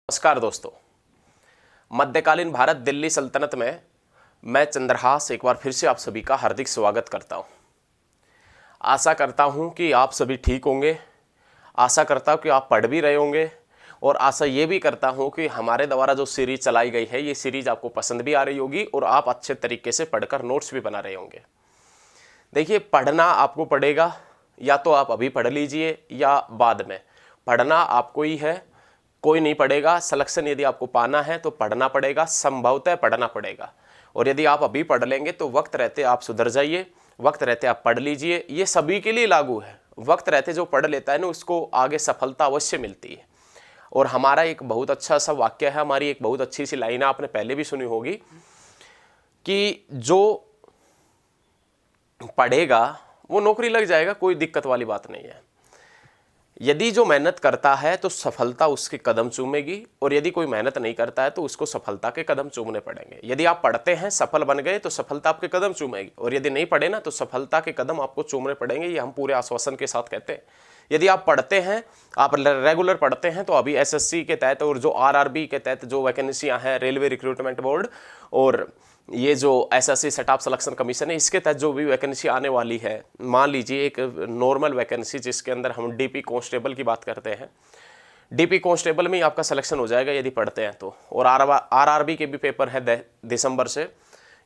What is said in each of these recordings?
नमस्कार दोस्तों। मध्यकालीन भारत दिल्ली सल्तनत में मैं चंद्रहास एक बार फिर से आप सभी का हार्दिक स्वागत करता हूं। आशा करता हूं कि आप सभी ठीक होंगे। आशा करता हूं कि आप पढ़ भी रहे होंगे और आशा ये भी करता हूं कि हमारे द्वारा जो सीरीज चलाई गई है ये सीरीज आपको पसंद भी आ रही होगी और आप अच्छे तरीके से पढ़कर नोट्स भी बना रहे होंगे। देखिए, पढ़ना आपको पड़ेगा, या तो आप अभी पढ़ लीजिए या बाद में। पढ़ना आपको ही है, कोई नहीं पढ़ेगा। सिलेक्शन यदि आपको पाना है तो पढ़ना पड़ेगा, संभवतः पढ़ना पड़ेगा। और यदि आप अभी पढ़ लेंगे तो वक्त रहते आप सुधर जाइए, वक्त रहते आप पढ़ लीजिए। ये सभी के लिए लागू है। वक्त रहते जो पढ़ लेता है ना उसको आगे सफलता अवश्य मिलती है। और हमारा एक बहुत अच्छा सा वाक्य है, हमारी एक बहुत अच्छी सी लाइन है, आपने पहले भी सुनी होगी कि जो पढ़ेगा वो नौकरी लग जाएगा, कोई दिक्कत वाली बात नहीं है। यदि जो मेहनत करता है तो सफलता उसके कदम चूमेगी, और यदि कोई मेहनत नहीं करता है तो उसको सफलता के कदम चूमने पड़ेंगे। यदि आप पढ़ते हैं, सफल बन गए तो सफलता आपके कदम चूमेगी, और यदि नहीं पढ़े ना तो सफलता के कदम आपको चूमने पड़ेंगे। ये हम पूरे आश्वासन के साथ कहते हैं। यदि आप पढ़ते हैं, आप रेगुलर पढ़ते हैं, तो अभी एसएससी के तहत और जो आरआरबी के तहत जो वैकेंसियां हैं, रेलवे रिक्रूटमेंट बोर्ड और ये जो एसएससी स्टाफ सिलेक्शन कमीशन है, इसके तहत जो भी वैकेंसी आने वाली है, मान लीजिए एक नॉर्मल वैकेंसी जिसके अंदर हम डीपी कांस्टेबल की बात करते हैं, डीपी कांस्टेबल में आपका सिलेक्शन हो जाएगा यदि पढ़ते हैं तो। और आरआरबी के भी पेपर है दिसंबर से।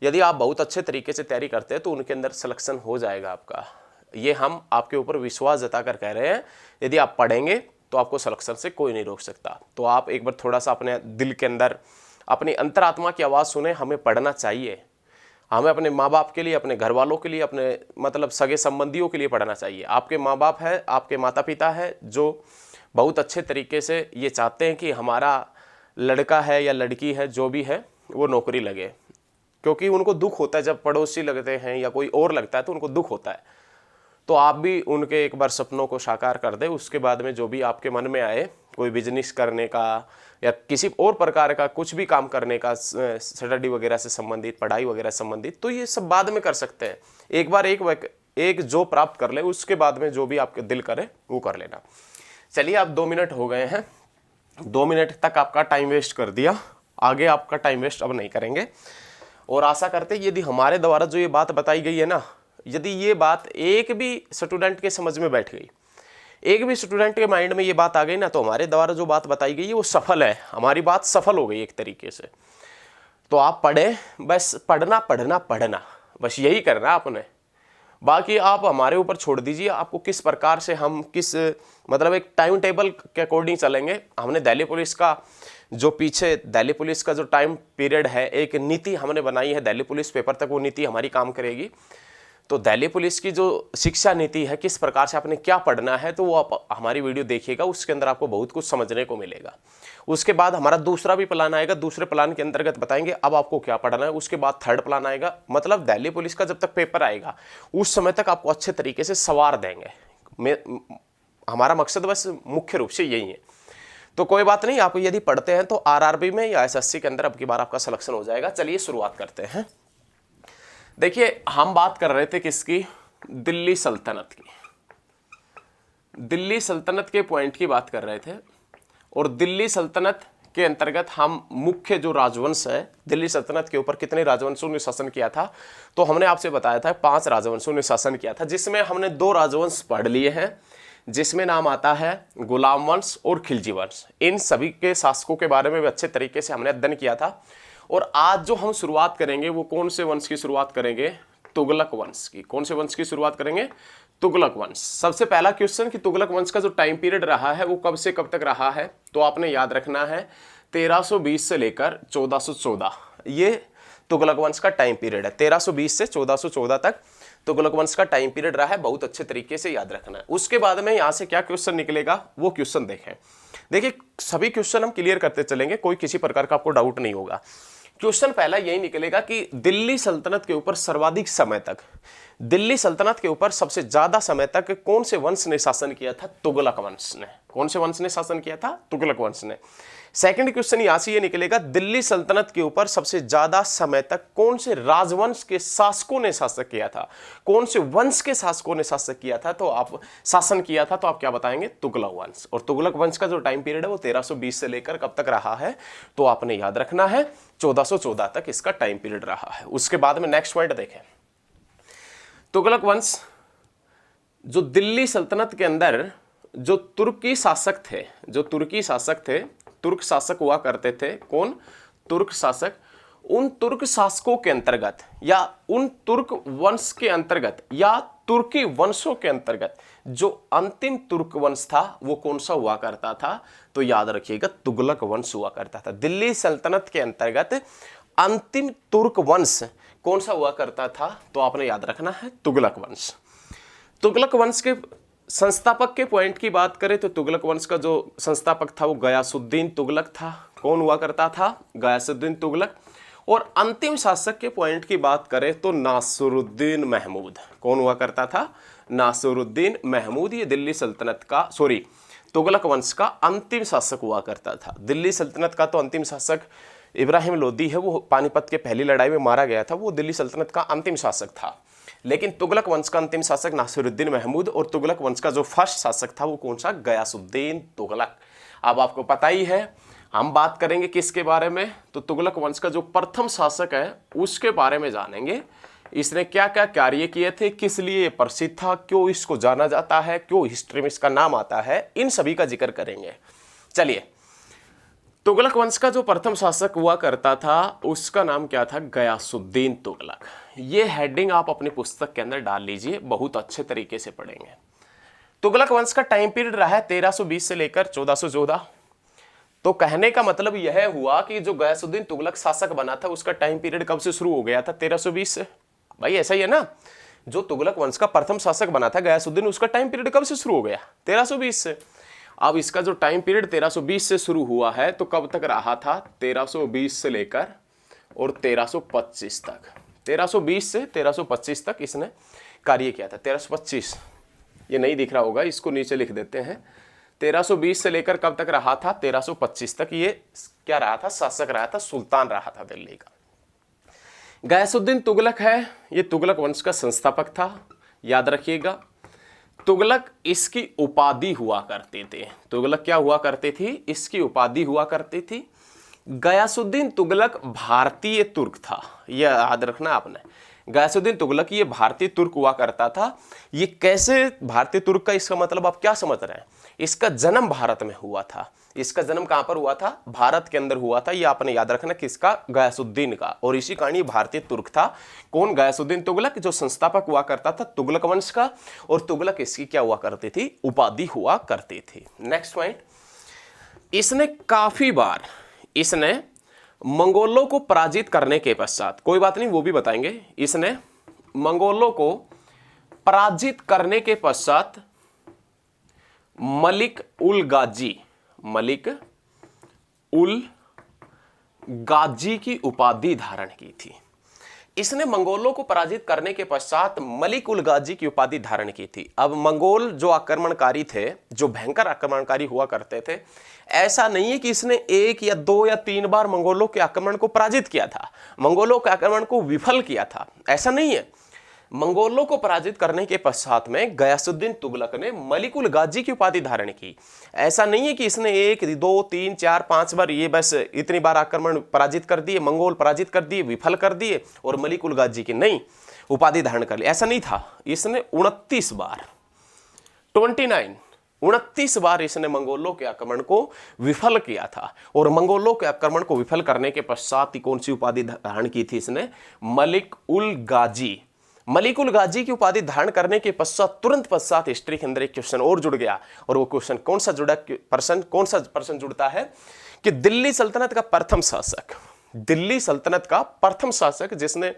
यदि आप बहुत अच्छे तरीके से तैयारी करते हैं तो उनके अंदर सिलेक्शन हो जाएगा आपका। ये हम आपके ऊपर विश्वास जताकर कह रहे हैं। यदि आप पढ़ेंगे तो आपको सिलेक्शन से कोई नहीं रोक सकता। तो आप एक बार थोड़ा सा अपने दिल के अंदर अपनी अंतरात्मा की आवाज़ सुने। हमें पढ़ना चाहिए, हमें अपने माँ बाप के लिए, अपने घर वालों के लिए, अपने मतलब सगे संबंधियों के लिए पढ़ना चाहिए। आपके माँ बाप है, आपके माता पिता है जो बहुत अच्छे तरीके से ये चाहते हैं कि हमारा लड़का है या लड़की है जो भी है वो नौकरी लगे, क्योंकि उनको दुख होता है जब पड़ोसी लगते हैं या कोई और लगता है तो उनको दुख होता है। तो आप भी उनके एक बार सपनों को साकार कर दे। उसके बाद में जो भी आपके मन में आए, कोई बिजनेस करने का या किसी और प्रकार का कुछ भी काम करने का, स्टडी वगैरह से संबंधित, पढ़ाई वगैरह से संबंधित, तो ये सब बाद में कर सकते हैं। एक बार एक जो प्राप्त कर ले उसके बाद में जो भी आपके दिल करे वो कर लेना। चलिए, आप 2 मिनट हो गए हैं, 2 मिनट तक आपका टाइम वेस्ट कर दिया, आगे आपका टाइम वेस्ट अब नहीं करेंगे। और आशा करते यदि हमारे द्वारा जो ये बात बताई गई है ना, यदि ये बात एक भी स्टूडेंट के समझ में बैठ गई, एक भी स्टूडेंट के माइंड में ये बात आ गई ना, तो हमारे द्वारा जो बात बताई गई है वो सफल है, हमारी बात सफल हो गई एक तरीके से। तो आप पढ़ें, बस पढ़ना पढ़ना पढ़ना, बस यही करना आपने। बाकी आप हमारे ऊपर छोड़ दीजिए, आपको किस प्रकार से हम किस मतलब एक टाइम टेबल के अकॉर्डिंग चलेंगे। हमने दिल्ली पुलिस का जो पीछे दिल्ली पुलिस का जो टाइम पीरियड है, एक नीति हमने बनाई है, दिल्ली पुलिस पेपर तक वो नीति हमारी काम करेगी। तो दिल्ली पुलिस की जो शिक्षा नीति है, किस प्रकार से आपने क्या पढ़ना है, तो वो आप हमारी वीडियो देखिएगा, उसके अंदर आपको बहुत कुछ समझने को मिलेगा। उसके बाद हमारा दूसरा भी प्लान आएगा, दूसरे प्लान के अंतर्गत बताएंगे अब आपको क्या पढ़ना है। उसके बाद थर्ड प्लान आएगा, मतलब दिल्ली पुलिस का जब तक पेपर आएगा उस समय तक आपको अच्छे तरीके से सवार देंगे। हमारा मकसद बस मुख्य रूप से यही है। तो कोई बात नहीं, आप यदि पढ़ते हैं तो आरआरबी में या एसएससी के अंदर अब की बार आपका सिलेक्शन हो जाएगा। चलिए शुरुआत करते हैं। देखिए, हम बात कर रहे थे किसकी? दिल्ली सल्तनत की। दिल्ली सल्तनत के पॉइंट की बात कर रहे थे, और दिल्ली सल्तनत के अंतर्गत हम मुख्य जो राजवंश है, दिल्ली सल्तनत के ऊपर कितने राजवंशों ने शासन किया था, तो हमने आपसे बताया था 5 राजवंशों ने शासन किया था, जिसमें हमने 2 राजवंश पढ़ लिए हैं, जिसमें नाम आता है गुलाम वंश और खिलजी वंश। इन सभी के शासकों के बारे में भी अच्छे तरीके से हमने अध्ययन किया था। और आज जो हम शुरुआत करेंगे वो कौन से वंश की शुरुआत करेंगे? तुगलक वंश की। कौन से वंश की शुरुआत करेंगे? तुगलक वंश। सबसे पहला क्वेश्चन कि तुगलक वंश का जो टाइम पीरियड रहा है वो कब से कब तक रहा है, तो आपने याद रखना है 1320 से लेकर 1414। ये तुगलक वंश का टाइम पीरियड है। 1320 से 1414 तक तुगलक वंश का टाइम पीरियड रहा है, बहुत अच्छे तरीके से याद रखना है। उसके बाद में यहाँ से क्या क्वेश्चन निकलेगा वो क्वेश्चन देखें। देखिए, सभी क्वेश्चन हम क्लियर करते चलेंगे, कोई किसी प्रकार का आपको डाउट नहीं होगा। क्वेश्चन पहला यही निकलेगा कि दिल्ली सल्तनत के ऊपर सर्वाधिक समय तक, दिल्ली सल्तनत के ऊपर सबसे ज्यादा समय तक कौन से वंश ने शासन किया था? तुगलक वंश ने। कौन से वंश ने शासन किया था? तुगलक वंश ने। सेकंड क्वेश्चन यहां से ये निकलेगा, दिल्ली सल्तनत के ऊपर सबसे ज्यादा समय तक कौन से राजवंश के शासकों ने शासन किया था, कौन से वंश के शासकों ने शासन किया था, तो आप शासन किया था, तो आप क्या बताएंगे, तुगलक वंश। और तुगलक वंश का जो टाइम पीरियड है वो 1320 से लेकर कब तक रहा है, तो आपने याद रखना है 1414 तक इसका टाइम पीरियड रहा है। उसके बाद में नेक्स्ट पॉइंट देखें, तुगलक वंश जो दिल्ली सल्तनत के अंदर जो तुर्की शासक थे, तुर्क शासक हुआ करते थे, कौन, तुर्क शासक, उन तुर्क शासकों के अंतर्गत या उन तुर्क वंश के अंतर्गत या तुर्की वंशों के अंतर्गत जो अंतिम तुर्क वंश था वो कौन सा हुआ करता था, तो याद रखिएगा तुगलक वंश हुआ करता था। दिल्ली सल्तनत के अंतर्गत अंतिम तुर्क वंश कौन सा हुआ करता था, तो आपने याद रखना है तुगलक वंश। तुगलक वंश के संस्थापक के पॉइंट की बात करें तो तुगलक वंश का जो संस्थापक था वो गयासुद्दीन तुगलक था। कौन हुआ करता था, गयासुद्दीन तुगलक। और अंतिम शासक के पॉइंट की बात करें तो नासिरुद्दीन महमूद। कौन हुआ करता था, नासिरुद्दीन महमूद। ये दिल्ली सल्तनत का तुगलक वंश का अंतिम शासक हुआ करता था। दिल्ली सल्तनत का तो अंतिम शासक इब्राहिम लोदी है, वो पानीपत के पहली लड़ाई में मारा गया था, वो दिल्ली सल्तनत का अंतिम शासक था। लेकिन तुगलक वंश का अंतिम शासक नासिरुद्दीन महमूद और तुगलक वंश का जो फर्स्ट शासक था वो कौन सा, गयासुद्दीन तुगलक। अब आपको पता ही है, हम बात करेंगे किसके बारे में, तो तुगलक वंश का जो प्रथम शासक है उसके बारे में जानेंगे। इसने क्या क्या कार्य किए थे, किस लिए प्रसिद्ध था, क्यों इसको जाना जाता है, क्यों हिस्ट्री में इसका नाम आता है, इन सभी का जिक्र करेंगे। चलिए, तुगलक वंश का जो प्रथम शासक हुआ करता था उसका नाम क्या था, गयासुद्दीन तुगलक। ये हेडिंग आप अपनी पुस्तक के अंदर डाल लीजिए, बहुत अच्छे तरीके से पढ़ेंगे। तुगलक वंश का टाइम पीरियड रहा है 1320 से लेकर 1414। तो कहने का मतलब यह हुआ कि जो गयासुद्दीन तुगलक शासक बना था उसका टाइम पीरियड कब से शुरू हो गया था, 1320 से। भाई ऐसा ही है ना, जो तुगलक वंश का प्रथम शासक बना था गयासुद्दीन, उसका टाइम पीरियड कब से शुरू हो गया, 1320 से। अब इसका जो टाइम पीरियड 1320 से शुरू हुआ है तो कब तक रहा था, 1320 से लेकर और 1325 तक। 1320 से 1325 तक इसने कार्य किया था। 1325 ये नहीं दिख रहा होगा, इसको नीचे लिख देते हैं। 1320 से लेकर कब तक रहा था, 1325 तक ये क्या रहा था, शासक रहा था, सुल्तान रहा था दिल्ली का। गयासुद्दीन तुगलक है, ये तुगलक वंश का संस्थापक था, याद रखिएगा। तुगलक इसकी उपाधि हुआ करते थे। तुगलक क्या हुआ करते थी, इसकी उपाधि हुआ करती थी। गयासुद्दीन तुगलक भारतीय तुर्क था, यह याद रखना आपने। गयासुद्दीन तुगलक ये भारतीय तुर्क हुआ करता था। ये कैसे भारतीय तुर्क का, इसका मतलब आप क्या समझ रहे हैं, इसका जन्म भारत में हुआ था। इसका जन्म कहां पर हुआ था, भारत के अंदर हुआ था। ये आपने याद रखना किसका, गयासुद्दीन का। और इसी कारण ये भारतीय तुर्क था। कौन, गयासुद्दीन तुगलक, जो संस्थापक हुआ करता था तुगलक वंश का। और तुगलक इसकी क्या हुआ करती थी, उपाधि हुआ करती थी। नेक्स्ट पॉइंट, इसने काफी बार मंगोलों को पराजित करने के पश्चात, कोई बात नहीं वो भी बताएंगे, इसने मंगोलों को पराजित करने के पश्चात मलिक उल गाजी की उपाधि धारण की थी। इसने मंगोलों को पराजित करने के पश्चात मलिक उल गाजी की उपाधि धारण की थी। अब मंगोल जो आक्रमणकारी थे, जो भयंकर आक्रमणकारी हुआ करते थे, ऐसा नहीं है कि इसने एक या दो या तीन बार मंगोलों के आक्रमण को पराजित किया था, मंगोलों के आक्रमण को विफल किया था, ऐसा नहीं है। मंगोलों को पराजित करने के पश्चात में गयासुद्दीन तुगलक ने मलिक उल गाजी की उपाधि धारण की। ऐसा नहीं है कि इसने एक दो तीन चार पांच बार, ये बस इतनी बार आक्रमण पराजित कर दिए, मंगोल पराजित कर दिए, विफल कर दिए और मलिक उल गाजी की नहीं उपाधि धारण कर ली, ऐसा नहीं था। इसने 29 बार इसने मंगोलों के आक्रमण को विफल किया था। और मंगोलों के आक्रमण को विफल करने के पश्चात कौन सी उपाधि धारण की थी इसने, मलिक उल गाजी। मलिक उल गाजी की उपाधि धारण करने के पश्चात तुरंत पश्चात हिस्ट्री के अंदर एक क्वेश्चन और जुड़ गया। और वो क्वेश्चन कौन सा पर्सन जुड़ता है कि दिल्ली सल्तनत का प्रथम शासक जिसने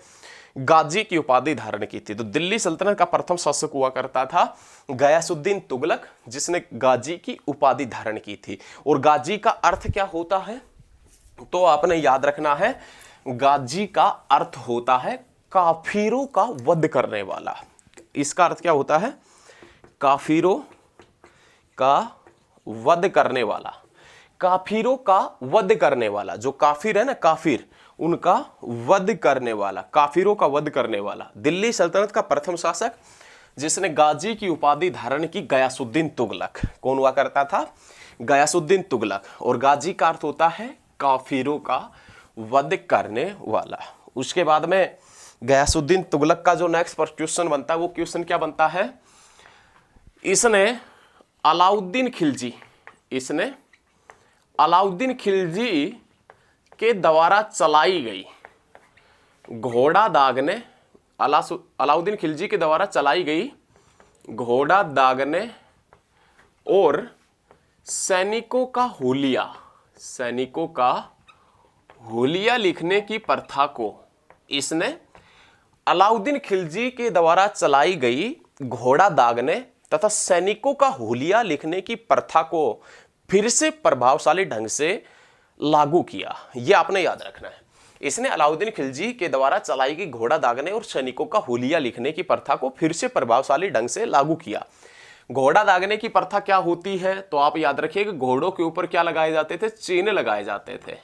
गाजी की उपाधि धारण की थी। तो दिल्ली सल्तनत का प्रथम शासक हुआ करता था गयासुद्दीन तुगलक, जिसने गाजी की उपाधि धारण की थी। और गाजी का अर्थ क्या होता है, तो आपने याद रखना है, गाजी का अर्थ होता है काफिरों का वध करने वाला। इसका अर्थ क्या होता है, काफिरों का वध करने वाला। काफिरों का वध करने वाला, जो काफिर है ना, काफिर, उनका वध करने वाला, काफिरों का वध करने वाला। दिल्ली सल्तनत का प्रथम शासक जिसने गाजी की उपाधि धारण की, गयासुद्दीन तुगलक। कौन हुआ करता था? गयासुद्दीन तुगलक। और गाजी का अर्थ होता है काफिरों का वध करने वाला। उसके बाद में गयासुद्दीन तुगलक का जो नेक्स्ट क्वेश्चन बनता है, वो क्वेश्चन क्या बनता है? इसने अलाउद्दीन खिलजी, इसने अलाउद्दीन खिलजी के द्वारा चलाई गई घोड़ा दागने, अलाउद्दीन खिलजी के द्वारा चलाई गई घोड़ा दागने और सैनिकों का हुलिया, सैनिकों का हुलिया लिखने की प्रथा को, इसने अलाउद्दीन खिलजी के द्वारा चलाई गई घोड़ा दागने तथा सैनिकों का हुलिया लिखने की प्रथा को फिर से प्रभावशाली ढंग से लागू किया। यह आपने याद रखना है। इसने अलाउद्दीन खिलजी के द्वारा चलाई गई घोड़ा दागने और सैनिकों का हुलिया लिखने की प्रथा को फिर से प्रभावशाली ढंग से लागू किया। घोड़ा दागने की प्रथा क्या होती है? तो आप याद रखिए, घोड़ों के ऊपर क्या लगाए जाते थे? चिन्ह लगाए जाते थे,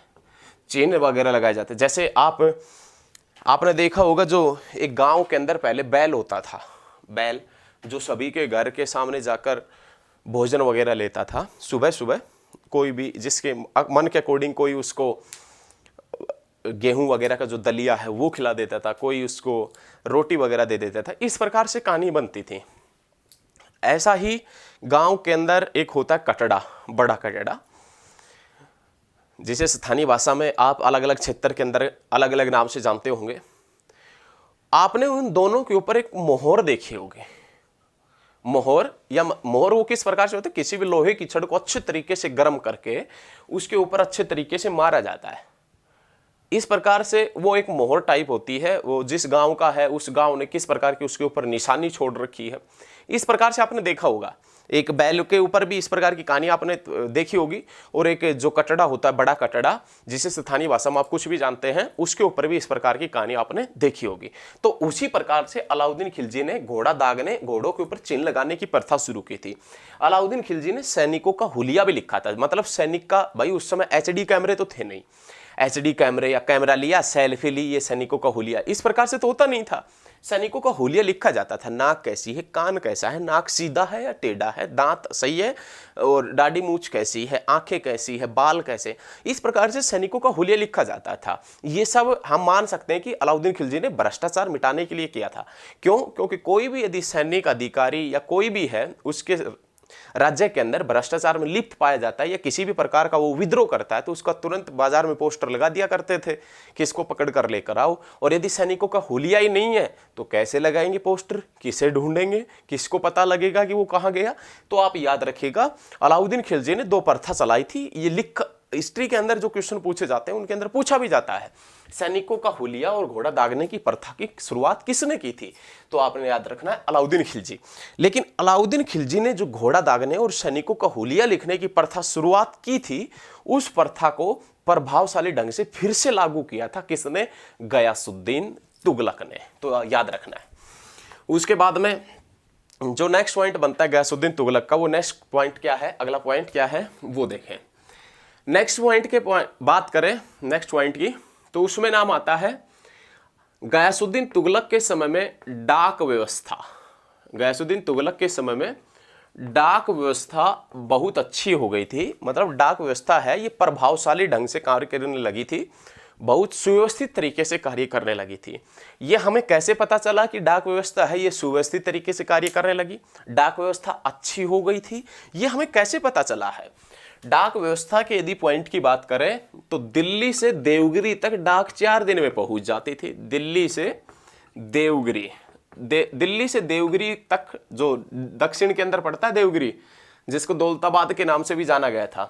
चिन्ह वगैरह लगाए जाते। जैसे आपने देखा होगा, जो एक गांव के अंदर पहले बैल होता था, बैल जो सभी के घर के सामने जाकर भोजन वगैरह लेता था सुबह सुबह, कोई भी जिसके मन के अकॉर्डिंग, कोई उसको गेहूं वगैरह का जो दलिया है वो खिला देता था, कोई उसको रोटी वगैरह दे देता था। इस प्रकार से कहानी बनती थी। ऐसा ही गांव के अंदर एक होता है कटड़ा, बड़ा कटड़ा, जिसे स्थानीय भाषा में आप अलग अलग क्षेत्र के अंदर अलग अलग नाम से जानते होंगे। आपने उन दोनों के ऊपर एक मोहर देखी होगी। मोहर या मोहर वो किस प्रकार से होता है? किसी भी लोहे की छड़ को अच्छे तरीके से गर्म करके उसके ऊपर अच्छे तरीके से मारा जाता है। इस प्रकार से वो एक मोहर टाइप होती है। वो जिस गांव का है उस गांव ने किस प्रकार की उसके ऊपर निशानी छोड़ रखी है, इस प्रकार से आपने देखा होगा। एक बैल के ऊपर भी इस प्रकार की कहानी आपने देखी होगी। और एक जो कटड़ा होता है, बड़ा कटड़ा, जिसे स्थानीय भाषा में आप कुछ भी जानते हैं, उसके ऊपर भी इस प्रकार की कहानी आपने देखी होगी। तो उसी प्रकार से अलाउद्दीन खिलजी ने घोड़ा दागने, घोड़ों के ऊपर चिन्ह लगाने की प्रथा शुरू की थी। अलाउद्दीन खिलजी ने सैनिकों का हुलिया भी लिखा था। मतलब सैनिक का, भाई उस समय HD कैमरे तो थे नहीं, HD कैमरे या कैमरा लिया, सेल्फी ली, ये सैनिकों का हुलिया, इस प्रकार से तो होता नहीं था। सैनिकों का हुलिया लिखा जाता था। नाक कैसी है, कान कैसा है, नाक सीधा है या टेढ़ा है, दांत सही है और दाढ़ी मूछ कैसी है, आंखें कैसी है, बाल कैसे, इस प्रकार से सैनिकों का हुलिया लिखा जाता था। ये सब हम मान सकते हैं कि अलाउद्दीन खिलजी ने भ्रष्टाचार मिटाने के लिए किया था। क्यों? क्योंकि कोई भी यदि सैनिक अधिकारी या कोई भी है उसके राज्य के अंदर भ्रष्टाचार में लिप्त पाया जाता है या किसी भी प्रकार का वो विद्रोह करता है, तो उसका तुरंत बाजार में पोस्टर लगा दिया करते थे कि इसको पकड़ कर लेकर आओ। और यदि सैनिकों का हुलिया ही नहीं है तो कैसे लगाएंगे पोस्टर, किसे ढूंढेंगे, किसको पता लगेगा कि वो कहाँ गया? तो आप याद रखिएगा, अलाउद्दीन खिलजी ने 2 प्रथा चलाई थी। ये लिख हिस्ट्री के अंदर जो क्वेश्चन पूछे जाते हैं उनके अंदर पूछा भी जाता है, सैनिकों का हुलिया और घोड़ा दागने की प्रथा की शुरुआत किसने की थी? तो आपने याद रखना है, अलाउद्दीन खिलजी। लेकिन अलाउद्दीन खिलजी ने जो घोड़ा दागने और सैनिकों का हुलिया लिखने की प्रथा शुरुआत की थी, उस प्रथा को प्रभावशाली ढंग से फिर से लागू किया था किसने? गयासुद्दीन तुगलक ने। तो याद रखना है। उसके बाद में जो नेक्स्ट पॉइंट बनता है गयासुद्दीन तुगलक का, वो नेक्स्ट पॉइंट क्या है, अगला पॉइंट क्या है वो देखें। नेक्स्ट पॉइंट के बात करें नेक्स्ट पॉइंट की, तो उसमें नाम आता है गयासुद्दीन तुगलक के समय में डाक व्यवस्था। गयासुद्दीन तुगलक के समय में डाक व्यवस्था बहुत अच्छी हो गई थी। मतलब डाक व्यवस्था है ये प्रभावशाली ढंग से कार्य करने लगी थी, बहुत सुव्यवस्थित तरीके से कार्य करने लगी थी। ये हमें कैसे पता चला कि डाक व्यवस्था है ये सुव्यवस्थित तरीके से कार्य करने लगी, डाक व्यवस्था अच्छी हो गई थी? ये हमें कैसे पता चला है? डाक व्यवस्था के यदि पॉइंट की बात करें तो दिल्ली से देवगिरी तक डाक 4 दिन में पहुंच जाती थी। दिल्ली से देवगिरी, दिल्ली से देवगिरी तक, जो दक्षिण के अंदर पड़ता है देवगिरी, जिसको दौलताबाद के नाम से भी जाना गया था।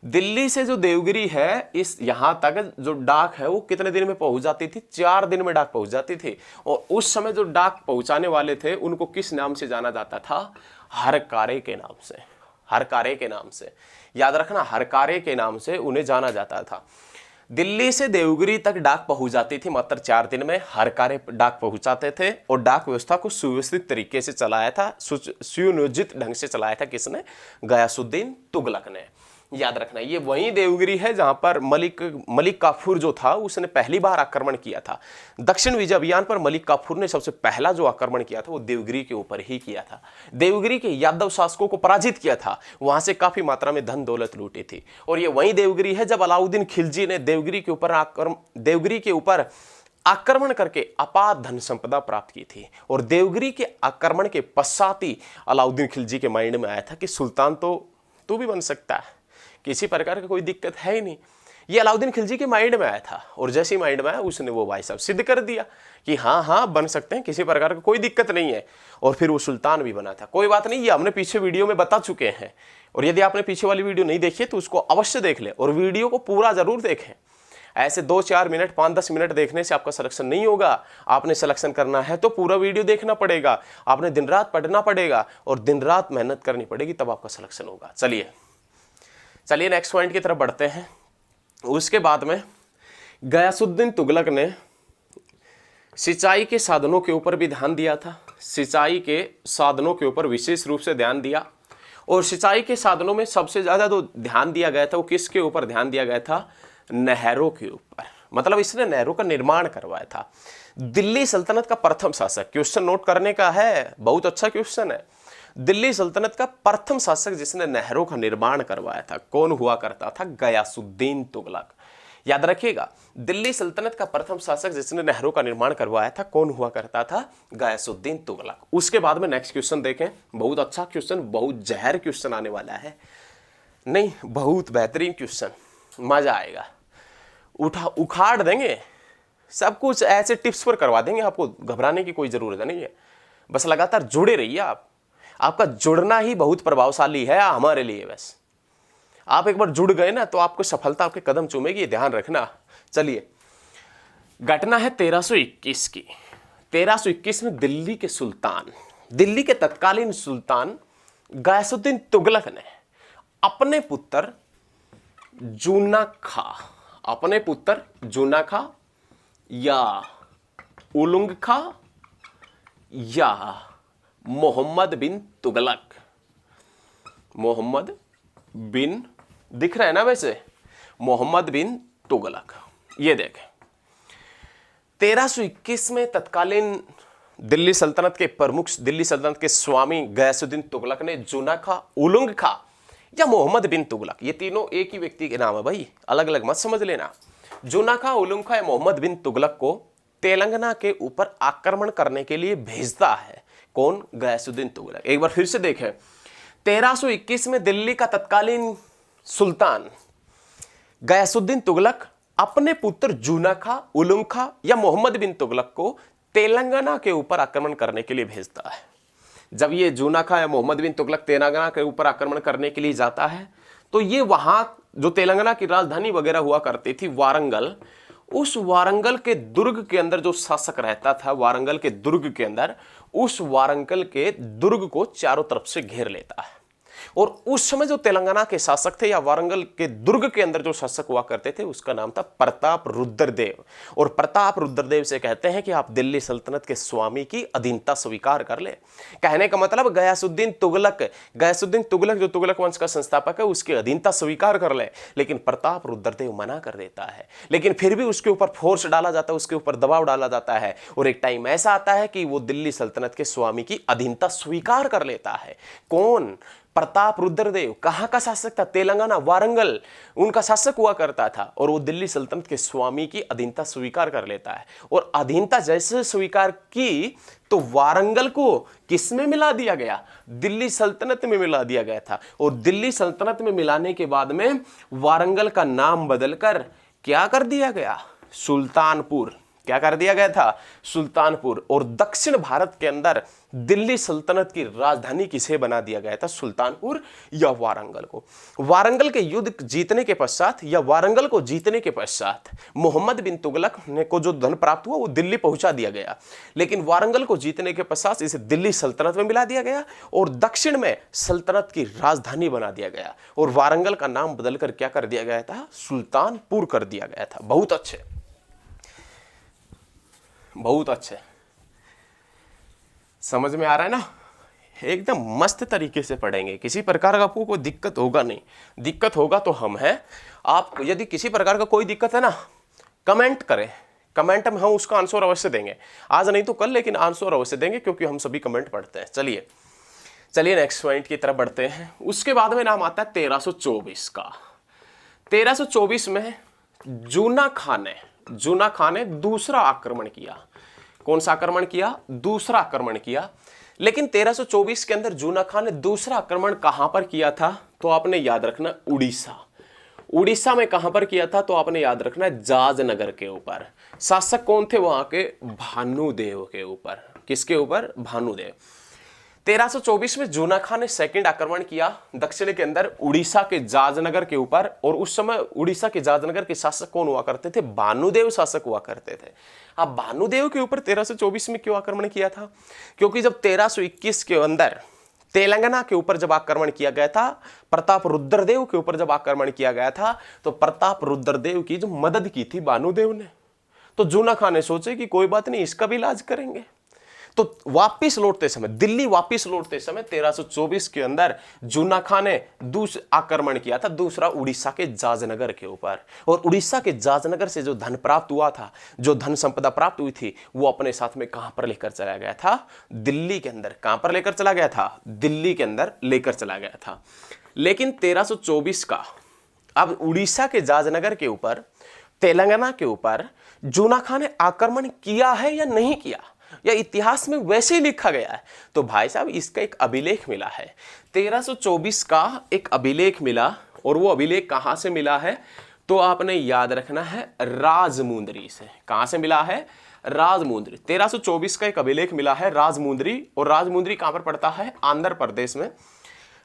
दिल्ली से जो देवगिरी है, इस यहां तक जो डाक है वो कितने दिन में पहुंच जाती थी? 4 दिन में डाक पहुंच जाती थी। और उस समय जो डाक पहुंचाने वाले थे उनको किस नाम से जाना जाता था? हरकारे के नाम से। हरकारे के नाम से, याद रखना, हरकारे के नाम से उन्हें जाना जाता था। दिल्ली से देवगिरी तक डाक पहुंच जाती थी मात्र 4 दिन में। हरकारे डाक पहुंचाते थे और डाक व्यवस्था को सुव्यवस्थित तरीके से चलाया था, सुनियोजित ढंग से चलाया था किसने? गयासुद्दीन तुगलक ने। याद रखना, ये वही देवगिरी है जहां पर मलिक काफूर जो था उसने पहली बार आक्रमण किया था। दक्षिण विजय अभियान पर मलिक काफूर ने सबसे पहला जो आक्रमण किया था वो देवगिरी के ऊपर ही किया था। देवगिरी के यादव शासकों को पराजित किया था, वहां से काफी मात्रा में धन दौलत लूटी थी। और ये वही देवगिरी है जब अलाउद्दीन खिलजी ने देवगिरी के ऊपर आक्रमण करके अपार धन संपदा प्राप्त की थी। और देवगिरी के आक्रमण के पश्चात ही अलाउद्दीन खिलजी के माइंड में आया था कि सुल्तान तो तू भी बन सकता है, किसी प्रकार का कोई दिक्कत है ही नहीं। ये अलाउद्दीन खिलजी के माइंड में आया था और जैसे ही माइंड में आया उसने वो भाई साहब सिद्ध कर दिया कि हाँ हाँ बन सकते हैं, किसी प्रकार का कोई दिक्कत नहीं है। और फिर वो सुल्तान भी बना था। कोई बात नहीं, ये हमने पीछे वीडियो में बता चुके हैं, और यदि आपने पीछे वाली वीडियो नहीं देखी है तो उसको अवश्य देख ले और वीडियो को पूरा जरूर देखें। ऐसे 2-4 मिनट 5-10 मिनट देखने से आपका सिलेक्शन नहीं होगा। आपने सिलेक्शन करना है तो पूरा वीडियो देखना पड़ेगा, आपने दिन रात पढ़ना पड़ेगा और दिन रात मेहनत करनी पड़ेगी, तब आपका सिलेक्शन होगा। चलिए नेक्स्ट पॉइंट की तरफ बढ़ते हैं। उसके बाद में गयासुद्दीन तुगलक ने सिंचाई के साधनों के ऊपर भी ध्यान दिया था। सिंचाई के साधनों के ऊपर विशेष रूप से ध्यान दिया, और सिंचाई के साधनों में सबसे ज्यादा जो ध्यान दिया गया था वो किसके ऊपर ध्यान दिया गया था? नहरों के ऊपर। मतलब इसने नहरों का निर्माण करवाया था। दिल्ली सल्तनत का प्रथम शासक, क्वेश्चन नोट करने का है, बहुत अच्छा क्वेश्चन है। दिल्ली सल्तनत का प्रथम शासक जिसने नहरों का निर्माण करवाया था कौन हुआ करता था? गयासुद्दीन तुगलक। याद रखिएगा, दिल्ली सल्तनत का प्रथम शासक जिसने नहरों का निर्माण करवाया था कौन हुआ करता था? गयासुद्दीन तुगलक। उसके बाद में नेक्स्ट क्वेश्चन देखें, बहुत अच्छा क्वेश्चन, बहुत जहर क्वेश्चन आने वाला है, नहीं बहुत बेहतरीन क्वेश्चन, मजा आएगा, उखाड़ देंगे सब कुछ, ऐसे टिप्स पर करवा देंगे, आपको घबराने की कोई जरूरत नहीं है। बस लगातार जुड़े रहिए आप, आपका जुड़ना ही बहुत प्रभावशाली है हमारे लिए। बस आप एक बार जुड़ गए ना तो आपको सफलता आपके कदम चूमेगी, ध्यान रखना। चलिए, घटना है 1321 की। 1321 में दिल्ली के सुल्तान, दिल्ली के तत्कालीन सुल्तान गयासुद्दीन तुगलक ने अपने पुत्र जूना खा या उलुंग खा या मोहम्मद बिन तुगलक, मोहम्मद बिन दिख रहा है ना वैसे, मोहम्मद बिन तुगलक, ये देखें 1321 में तत्कालीन दिल्ली सल्तनत के प्रमुख, दिल्ली सल्तनत के स्वामी गयासुद्दीन तुगलक ने जूना खा, उलुंग खा या मोहम्मद बिन तुगलक, ये तीनों एक ही व्यक्ति के नाम है भाई, अलग अलग मत समझ लेना। जूना खा, उलुंग खा या मोहम्मद बिन तुगलक को तेलंगाना के ऊपर आक्रमण करने के लिए भेजता है कौन? गयासुद्दीन तुगलक। एक बार फिर से देखें, 1321 में दिल्ली का तत्कालीन सुल्तान गयासुद्दीन तुगलक अपने पुत्र जूना खा, उलुंग खा या मोहम्मद बिन तुगलक को तेलंगाना के ऊपर आक्रमण करने के लिए भेजता है। जब ये जूना खा या मोहम्मद बिन तुगलक तेलंगाना के ऊपर आक्रमण करने के लिए जाता है तो ये वहां जो तेलंगाना की राजधानी वगैरह हुआ करती थी वारंगल, उस वारंगल के दुर्ग के अंदर जो शासक रहता था, वारंगल के दुर्ग के अंदर, उस वारंगल के दुर्ग को चारों तरफ से घेर लेता है। और उस समय जो तेलंगाना के शासक थे या वारंगल के दुर्ग के अंदर जो शासक हुआ करते थे उसका नाम था प्रताप रुद्रदेव। और प्रताप रुद्रदेव से कहते हैं कि आप दिल्ली सल्तनत के स्वामी की अधीनता स्वीकार कर ले। कहने का मतलब गयासुद्दीन तुगलक जो तुगलक वंश का संस्थापक है उसकी अधीनता स्वीकार कर ले, लेकिन प्रताप रुद्रदेव मना कर देता है। लेकिन फिर भी उसके ऊपर फोर्स डाला जाता है, उसके ऊपर दबाव डाला जाता है और एक टाइम ऐसा आता है कि वो दिल्ली सल्तनत के स्वामी की अधीनता स्वीकार कर लेता है। कौन? प्रताप रुद्रदेव। कहां का शासक था? तेलंगाना, वारंगल उनका शासक हुआ करता था और वो दिल्ली सल्तनत के स्वामी की अधीनता स्वीकार कर लेता है। और अधीनता जैसे स्वीकार की तो वारंगल को किस में मिला दिया गया? दिल्ली सल्तनत में मिला दिया गया था। और दिल्ली सल्तनत में मिलाने के बाद में वारंगल का नाम बदलकर क्या कर दिया गया? सुल्तानपुर। क्या कर दिया गया था? सुल्तानपुर। और दक्षिण भारत के अंदर दिल्ली सल्तनत की राजधानी किसे बना दिया गया था? सुल्तानपुर या वारंगल को। वारंगल के युद्ध जीतने के पश्चात या वारंगल को जीतने के पश्चात मोहम्मद बिन तुगलक ने को जो धन प्राप्त हुआ वो दिल्ली पहुंचा दिया गया, लेकिन वारंगल को जीतने के पश्चात इसे दिल्ली सल्तनत में मिला दिया गया और दक्षिण में सल्तनत की राजधानी बना दिया गया और वारंगल का नाम बदलकर क्या कर दिया गया था? सुल्तानपुर कर दिया गया था। बहुत अच्छे, बहुत अच्छे, समझ में आ रहा है ना? एकदम मस्त तरीके से पढ़ेंगे, किसी प्रकार का आपको कोई दिक्कत होगा नहीं। दिक्कत होगा तो हम हैं। आप यदि किसी प्रकार का कोई दिक्कत है ना, कमेंट करें, कमेंट में हम उसका आंसर अवश्य देंगे, आज नहीं तो कल, लेकिन आंसर अवश्य देंगे क्योंकि हम सभी कमेंट पढ़ते हैं। चलिए नेक्स्ट पॉइंट की तरफ बढ़ते हैं। उसके बाद में नाम आता है 1324 का। 1324 में जूना खान ने दूसरा आक्रमण किया। कौन सा आक्रमण किया? दूसरा आक्रमण किया। लेकिन 1324 के अंदर जूना खान ने दूसरा आक्रमण कहां पर किया था? तो आपने याद रखना उड़ीसा में कहां पर किया था? तो आपने याद रखना जाजनगर के ऊपर। शासक कौन थे वहां के? भानुदेव के ऊपर। किसके ऊपर? भानुदेव। 1324 में जूना खान ने सेकंड आक्रमण किया दक्षिण के अंदर उड़ीसा के जाजनगर के ऊपर। और उस समय उड़ीसा के जाजनगर के शासक कौन हुआ करते थे? भानुदेव शासक हुआ करते थे। अब भानुदेव के ऊपर 1324 में क्यों आक्रमण किया था? क्योंकि जब 1321 के अंदर तेलंगाना के ऊपर जब आक्रमण किया गया था, प्रताप रुद्रदेव के ऊपर जब आक्रमण किया गया था, तो प्रताप रुद्रदेव की जो मदद की थी भानुदेव ने, तो जूना खान ने सोचे कि कोई बात नहीं, इसका भी इलाज करेंगे। तो वापिस लौटते समय, दिल्ली वापिस लौटते समय 1324 के अंदर जूना खान ने दूसरा आक्रमण किया था, दूसरा उड़ीसा के जाजनगर के ऊपर। और उड़ीसा के जाजनगर से जो धन प्राप्त हुआ था, जो धन संपदा प्राप्त हुई थी, वो अपने साथ में कहां पर लेकर चला गया था? दिल्ली के अंदर। कहां पर लेकर चला गया था? दिल्ली के अंदर लेकर चला गया था। लेकिन 1324 का अब उड़ीसा के जाजनगर के ऊपर, तेलंगाना के ऊपर जूना खान ने आक्रमण किया है या नहीं किया, या इतिहास में वैसे ही लिखा गया है? तो भाई साहब इसका एक अभिलेख मिला है। 1324 का एक अभिलेख मिला, और वो अभिलेख कहां से मिला है? तो आपने याद रखना है राजमुंदरी से। कहां से मिला है? राजमुंदरी। 1324 का एक अभिलेख मिला है राजमुंदरी। और राजमुंदरी कहां पर पड़ता है? आंध्र प्रदेश में।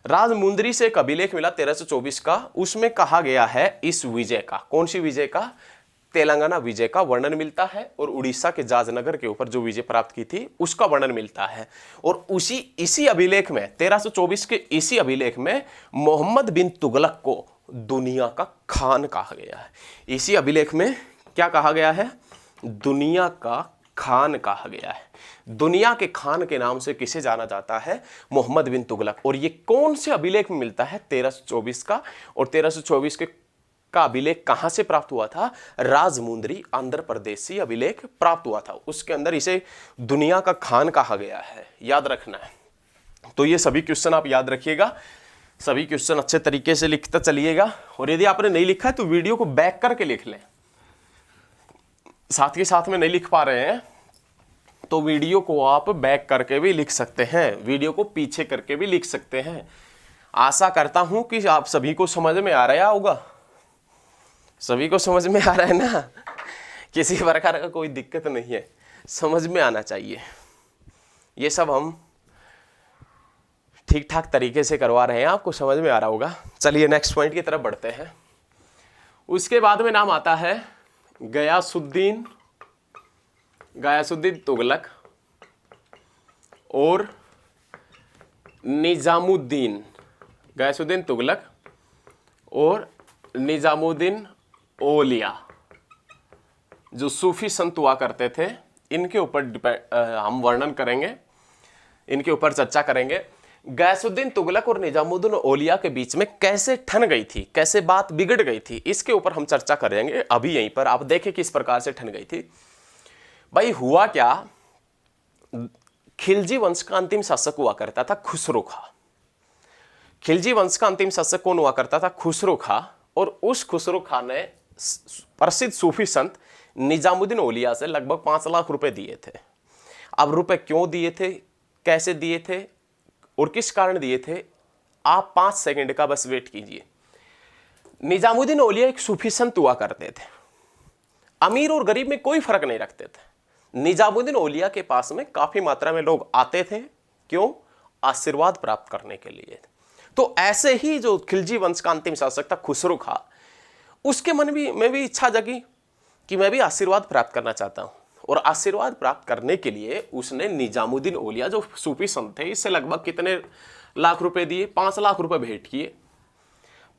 राजमुंदरी से एक अभिलेख मिला 1324 का। उसमें कहा गया है इस विजय का, कौन सी विजय का? तेलंगाना विजय का वर्णन मिलता है। और उड़ीसा के जाजनगर के ऊपर जो विजय प्राप्त की थी उसका वर्णन मिलता है। और इसी अभिलेख में 1324 के इसी अभिलेख में मोहम्मद बिन तुगलक को दुनिया का खान कहा गया है। इसी अभिलेख में क्या कहा गया है? दुनिया का खान कहा गया है। दुनिया के खान के नाम से किसे जाना जाता है? मोहम्मद बिन तुगलक। और ये कौन से अभिलेख में मिलता है? 1324 का। और 1324 का अभिलेख कहां से प्राप्त हुआ था? राजमुंदरी, आंध्र प्रदेश से अभिलेख प्राप्त हुआ था। उसके अंदर इसे दुनिया का खान कहा गया है, याद रखना है। तो ये सभी क्वेश्चन आप याद रखिएगा, सभी क्वेश्चन अच्छे तरीके से लिखते चलिएगा। और यदि आपने नहीं लिखा है तो वीडियो को बैक करके लिख लें। साथ के साथ में नहीं लिख पा रहे हैं तो वीडियो को आप बैक करके भी लिख सकते हैं, वीडियो को पीछे करके भी लिख सकते हैं। आशा करता हूं कि आप सभी को समझ में आ रहा होगा। सभी को समझ में आ रहा है ना? किसी प्रकार का कोई दिक्कत नहीं है, समझ में आना चाहिए। ये सब हम ठीक ठाक तरीके से करवा रहे हैं, आपको समझ में आ रहा होगा। चलिए नेक्स्ट पॉइंट की तरफ बढ़ते हैं। उसके बाद में नाम आता है गयासुद्दीन तुगलक और निजामुद्दीन। गयासुद्दीन तुगलक और निजामुद्दीन औलिया, जो सूफी संत हुआ करते थे, इनके ऊपर हम वर्णन करेंगे, इनके ऊपर चर्चा करेंगे। गयासुद्दीन तुगलक और निजामुद्दीन औलिया के बीच में कैसे ठन गई थी, कैसे बात बिगड़ गई थी, इसके ऊपर हम चर्चा करेंगे अभी यहीं पर। आप देखें किस प्रकार से ठन गई थी। भाई हुआ क्या, खिलजी वंश का अंतिम शासक हुआ करता था खुसरो खां। खिलजी वंश का अंतिम शासक कौन हुआ करता था? खुसरो खां। और उस खुसरो खां ने प्रसिद्ध सूफी संत निजामुद्दीन औलिया से लगभग 5 लाख रुपए दिए थे। अब रुपए क्यों दिए थे, कैसे दिए थे और किस कारण दिए थे, आप 5 सेकंड का बस वेट कीजिए। निजामुद्दीन औलिया एक सूफी संत हुआ करते थे, अमीर और गरीब में कोई फर्क नहीं रखते थे। निजामुद्दीन औलिया के पास में काफी मात्रा में लोग आते थे, क्यों? आशीर्वाद प्राप्त करने के लिए। तो ऐसे ही जो खिलजी वंश का अंतिम शासक था खुसरो खां, उसके मन में भी इच्छा जगी कि मैं भी आशीर्वाद प्राप्त करना चाहता हूं। और आशीर्वाद प्राप्त करने के लिए उसने निजामुद्दीन औलिया जो सूफी संत थे, इससे लगभग कितने लाख रुपए दिए? 5 लाख रुपए भेंट किए।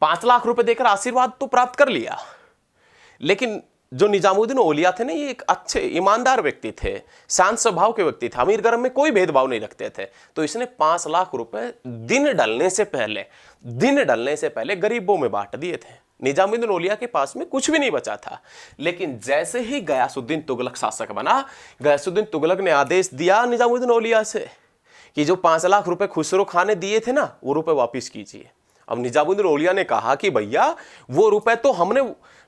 5 लाख रुपए देकर आशीर्वाद तो प्राप्त कर लिया, लेकिन जो निजामुद्दीन औलिया थे ना, ये एक अच्छे ईमानदार व्यक्ति थे, शांत स्वभाव के व्यक्ति थे, अमीर गरीब में कोई भेदभाव नहीं रखते थे। तो इसने 5 लाख रुपए दिन ढलने से पहले गरीबों में बांट दिए थे। निजामुद्दीन औलिया के पास में कुछ भी नहीं बचा था। लेकिन जैसे ही गयासुद्दीन तुगलक शासक बना, गयासुद्दीन तुगलक ने आदेश दिया निजामुद्दीन औलिया से कि जो 5 लाख रुपए खुसरो खान ने दिए थे ना, वो रुपए वापिस कीजिए। अब निजामुद्दीन औलिया ने कहा कि भैया वो रुपए तो हमने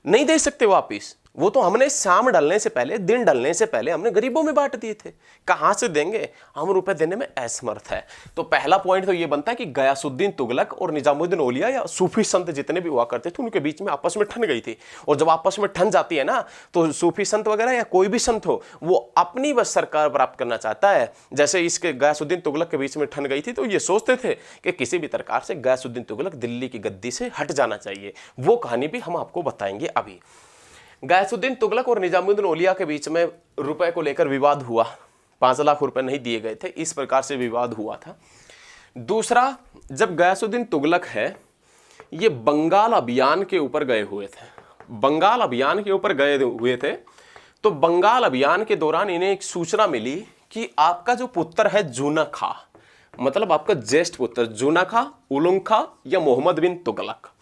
नहीं दे सकते वापिस, वो तो हमने शाम ढलने से पहले, दिन ढलने से पहले हमने गरीबों में बांट दिए थे, कहां से देंगे, हम रुपए देने में असमर्थ है। तो पहला पॉइंट तो ये बनता है कि गयासुद्दीन तुगलक और निजामुद्दीन औलिया या सूफी संत जितने भी हुआ करते थे, उनके बीच में आपस में ठन गई थी। और जब आपस में ठन जाती है ना, तो सूफी संत वगैरह या कोई भी संत हो, वो अपनी बस सरकार प्राप्त करना चाहता है। जैसे इसके गयासुद्दीन तुगलक के बीच में ठन गई थी, तो ये सोचते थे कि किसी भी प्रकार से गयासुद्दीन तुगलक दिल्ली की गद्दी से हट जाना चाहिए। वो कहानी भी हम आपको बताएंगे अभी। गयासुद्दीन तुगलक और निजामुद्दीन औलिया के बीच में रुपए को लेकर विवाद हुआ। 5 लाख रुपए नहीं दिए गए थे, इस प्रकार से विवाद हुआ था। दूसरा, जब गयासुद्दीन तुगलक है ये बंगाल अभियान के ऊपर गए हुए थे, बंगाल अभियान के ऊपर गए हुए थे, तो बंगाल अभियान के दौरान इन्हें एक सूचना मिली कि आपका जो पुत्र है जूना खा, मतलब आपका ज्येष्ठ पुत्र जूना खा, उलुग खा या मोहम्मद बिन तुगलक,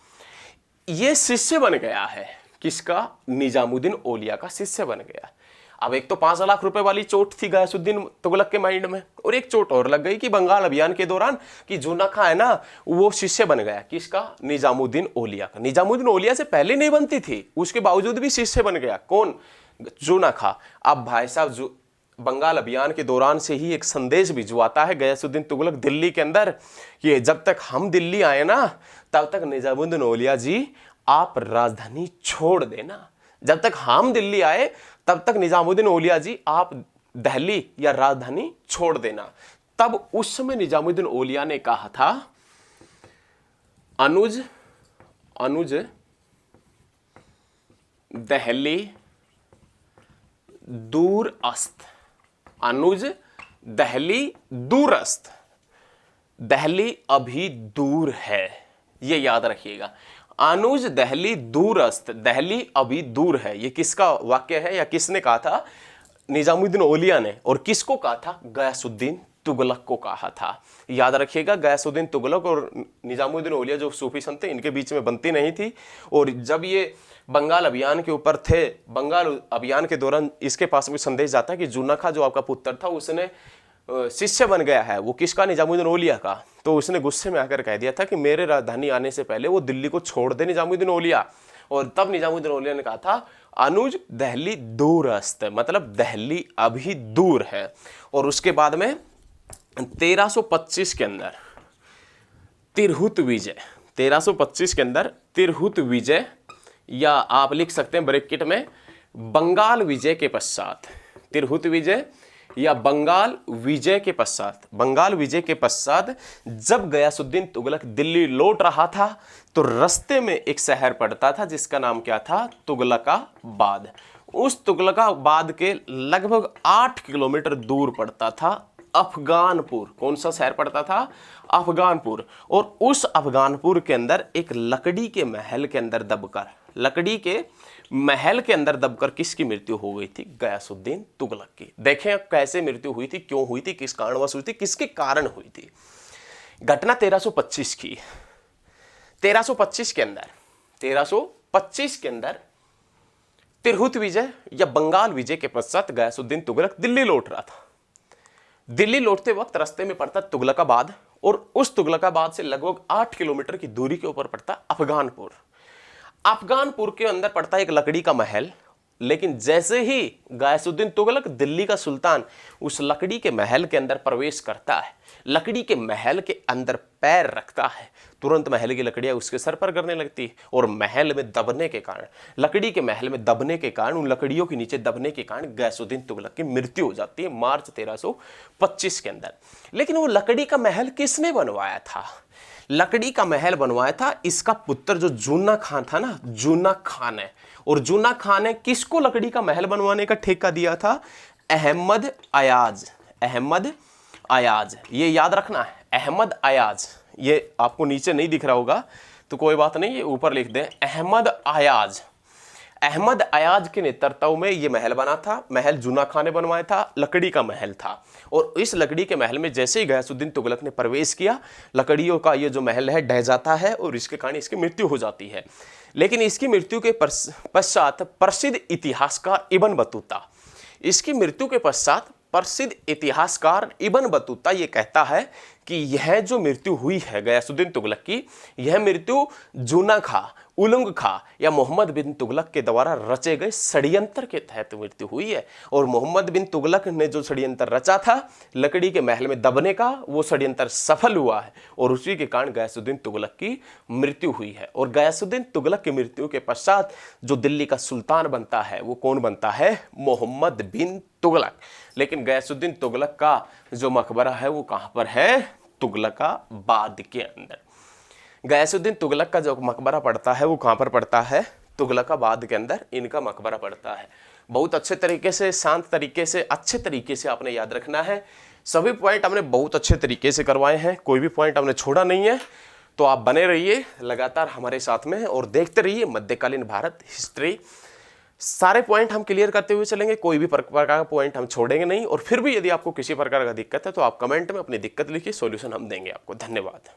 ये शिष्य बन गया है। किसका? निजामुद्दीन औलिया का शिष्य बन गया। अब एक तो 5 लाख रुपए वाली चोट थी गयासुद्दीन तुगलक के माइंड में, और एक चोट और लग गई कि बंगाल अभियान के दौरान कि जूना खा है ना, वो शिष्य बन गया। किसका? निजामुद्दीन औलिया का। निजामुद्दीन औलिया से पहले नहीं बनती थी, उसके बावजूद भी शिष्य बन गया। कौन? जूना खा। अब भाई साहब बंगाल अभियान के दौरान से ही एक संदेश भिजवाता है गयासुद्दीन तुगलक दिल्ली के अंदर कि जब तक हम दिल्ली आए ना, तब तक निजामुद्दीन औलिया जी आप राजधानी छोड़ देना। जब तक हम दिल्ली आए तब तक निजामुद्दीन औलिया जी आप दिल्ली या राजधानी छोड़ देना। तब उस समय निजामुद्दीन औलिया ने कहा था, अनुज दिल्ली दूर अस्त, अनुज दिल्ली दूर अस्त, दिल्ली अभी दूर है, ये याद रखिएगा। अनुज दिल्ली दूरस्थ, दिल्ली अभी दूर है, ये किसका वाक्य है या किसने कहा था? निजामुद्दीन औलिया ने। और किसको कहा था? गयासुद्दीन तुगलक को कहा था। याद रखिएगा, गयासुद्दीन तुगलक और निजामुद्दीन औलिया जो सूफी संत थे, इनके बीच में बनती नहीं थी। और जब ये बंगाल अभियान के ऊपर थे, बंगाल अभियान के दौरान इसके पास भी संदेश जाता है कि जूना खा जो आपका पुत्र था, उसने शिष्य बन गया है। वो किसका? निजामुद्दीन औलिया का। तो उसने गुस्से में आकर कह दिया था कि मेरे राजधानी आने से पहले वो दिल्ली को छोड़ दे निजामुद्दीन औलिया। और तब निजामुद्दीन औलिया ने कहा था, अनुज दिल्ली दूरस्थ, मतलब दिल्ली अभी दूर है। और उसके बाद में 1325 के अंदर तिरहुत विजय, 1325 के अंदर तिरहुत विजय, या आप लिख सकते हैं ब्रैकेट में बंगाल विजय के पश्चात, तिरहुत विजय या बंगाल विजय के पश्चात, बंगाल विजय के पश्चात जब गयासुद्दीन तुगलक दिल्ली लौट रहा था, तो रास्ते में एक शहर पड़ता था जिसका नाम क्या था? तुगलकाबाद। उस तुगलकाबाद के लगभग 8 किलोमीटर दूर पड़ता था अफगानपुर। कौन सा शहर पड़ता था? अफगानपुर। और उस अफगानपुर के अंदर एक लकड़ी के महल के अंदर दबकर, लकड़ी के महल के अंदर दबकर किसकी मृत्यु हो गई थी? गयासुद्दीन तुगलक की। देखें कैसे मृत्यु हुई थी, क्यों हुई थी, किस कारणवश हुई थी, किसके कारण हुई थी। घटना 1325 की। 1325 के अंदर, 1325 के अंदर तिरहुत विजय या बंगाल विजय के पश्चात गयासुद्दीन तुगलक दिल्ली लौट रहा था। दिल्ली लौटते वक्त रास्ते में पड़ता तुगलकाबाद, और उस तुगलकाबाद से लगभग 8 किलोमीटर की दूरी के ऊपर पड़ता अफगानपुर। अफगानपुर के अंदर पड़ता एक लकड़ी का महल। लेकिन जैसे ही गयासुद्दीन तुगलक दिल्ली का सुल्तान उस लकड़ी के महल के अंदर प्रवेश करता है, लकड़ी के महल के अंदर पैर रखता है, तुरंत महल की लकड़ियां उसके सर पर गिरने लगती है। और महल में दबने के कारण, लकड़ी के महल में दबने के कारण, उन लकड़ियों के नीचे दबने के कारण गयासुद्दीन तुगलक की मृत्यु हो जाती है मार्च 1325 के अंदर। लेकिन वो लकड़ी का महल किसने बनवाया था? लकड़ी का महल बनवाया था इसका पुत्र जो जूना खान था ना, जूना खान है। और जूना खान ने किसको लकड़ी का महल बनवाने का ठेका दिया था? अहमद अयाज। अहमद अयाज, ये याद रखना है, अहमद अयाज। ये आपको नीचे नहीं दिख रहा होगा तो कोई बात नहीं, ये ऊपर लिख दें, अहमद अयाज। अहमद अयाज के नेतृत्व में ये महल बना था। महल जूना खां ने बनवाया था, लकड़ी का महल था। और इस लकड़ी के महल में जैसे ही गयासुद्दीन तुगलक ने प्रवेश किया, लकड़ियों का ये जो महल है ढह जाता है और इसके कारण इसकी मृत्यु हो जाती है। लेकिन इसकी मृत्यु के पश्चात प्रसिद्ध इतिहासकार इब्न बतूता, इसकी मृत्यु के पश्चात प्रसिद्ध इतिहासकार इब्न बतूता ये कहता है कि यह जो मृत्यु हुई है गयासुद्दीन तुगलक की, यह मृत्यु जूना खां, उलुग खां या मोहम्मद बिन तुगलक के द्वारा रचे गए षड्यंत्र के तहत मृत्यु हुई है। और मोहम्मद बिन तुगलक ने जो षड्यंत्र रचा था लकड़ी के महल में दबने का, वो षड्यंत्र सफल हुआ है और उसी के कारण गयासुद्दीन तुगलक की मृत्यु हुई है। और गयासुद्दीन तुगलक की मृत्यु के पश्चात जो दिल्ली का सुल्तान बनता है वो कौन बनता है? मोहम्मद बिन तुगलक। लेकिन गयासुद्दीन तुगलक का जो मकबरा है वो कहां पर है? तुगलकाबाद के अंदर। गयासुद्दीन तुगलक का जो मकबरा पड़ता है वो कहां पर पड़ता है? तुगलकाबाद के अंदर इनका मकबरा पड़ता है। बहुत अच्छे तरीके से, शांत तरीके से, अच्छे तरीके से आपने याद रखना है। सभी पॉइंट हमने बहुत अच्छे तरीके से करवाए हैं, कोई भी पॉइंट हमने छोड़ा नहीं है। तो आप बने रहिए लगातार हमारे साथ में और देखते रहिए मध्यकालीन भारत हिस्ट्री। सारे पॉइंट हम क्लियर करते हुए चलेंगे, कोई भी प्रकार का पॉइंट हम छोड़ेंगे नहीं। और फिर भी यदि आपको किसी प्रकार का दिक्कत है तो आप कमेंट में अपनी दिक्कत लिखिए, सॉल्यूशन हम देंगे आपको। धन्यवाद।